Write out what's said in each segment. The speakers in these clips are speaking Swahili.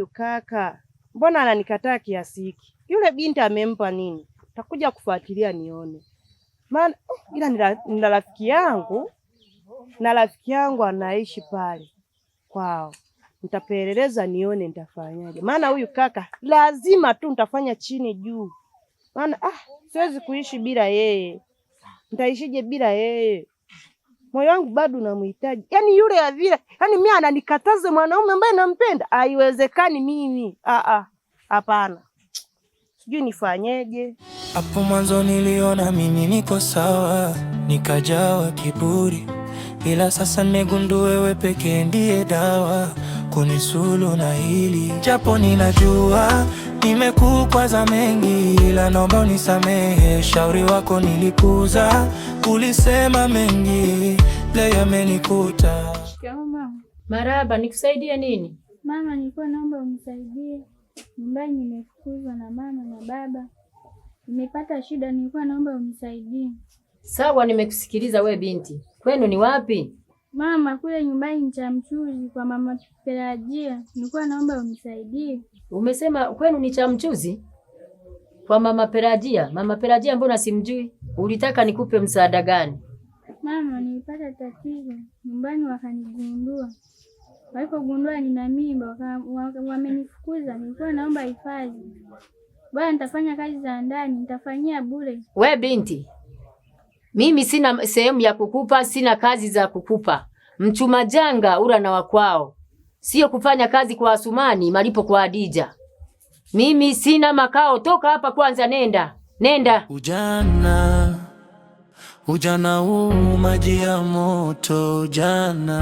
huyu kaka mbona ananikataa kiasi hiki? Yule binti amempa nini? Takuja kufuatilia nione. Maana ila ni rafiki yangu na rafiki yangu anaishi pale kwao. Nitapeleleza nione nitafanyaje. Maana huyu kaka lazima tu nitafanya chini juu. Maana siwezi kuishi bila yeye. Nitaishije bila yeye? Moyo wangu bado unamhitaji. Yaani yule ya vile, yaani mimi ananikataza mwanaume ambaye nampenda. Haiwezekani mimi. Hapana. Sijui nifanyeje. Hapo mwanzo niliona mimi niko sawa, nikajawa kiburi. Ila sasa nimegundua wewe pekee ndiye dawa kunisulu na hili. Japo ninajua nimekukwaza mengi, ila naomba unisamehe. Shauri wako nilipuuza, ulisema mengi, leo yamenikuta. Mama. Marahaba, nikusaidie nini? Mama, nilikuwa naomba unisaidie. Nyumbani nimefukuzwa na mama na baba. Nimepata shida, nilikuwa naomba unisaidie. Sawa, nimekusikiliza we binti. Kwenu ni wapi? Mama, kule nyumbani ni Chamchuzi kwa mama Perajia. Nilikuwa naomba unisaidie. Umesema kwenu ni Chamchuzi? Kwa mama Perajia? Mama Perajia mbona simjui? Ulitaka nikupe msaada gani? Mama, nilipata tatizo. Nyumbani wakanigundua. Walipogundua nina mimba, wamenifukuza. Nilikuwa naomba hifadhi. Bwana, nitafanya kazi za ndani, nitafanyia bure. We binti, mimi sina sehemu ya kukupa, sina kazi za kukupa. Mchuma janga ura na wakwao. Sio kufanya kazi kwa Asumani, malipo kwa Adija. Mimi sina makao, toka hapa kwanza, nenda. Nenda. Ujana huu maji ya moto, ujana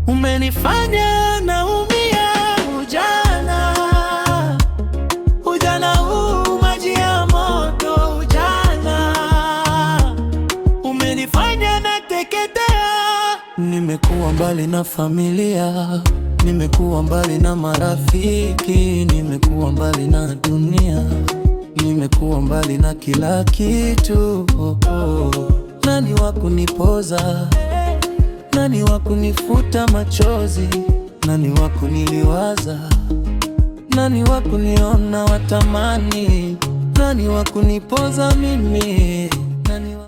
umenifanya naumia. Ujana huu maji ya moto, ujana umenifanya nateketea. Nimekuwa mbali na familia, nimekuwa mbali na marafiki, nimekuwa mbali na dunia, nimekuwa mbali na kila kitu. Nani wa kunipoza? Nani wa kunifuta machozi? Nani wa kuniliwaza? Nani wa kuniona watamani? Nani wa kunipoza mimi?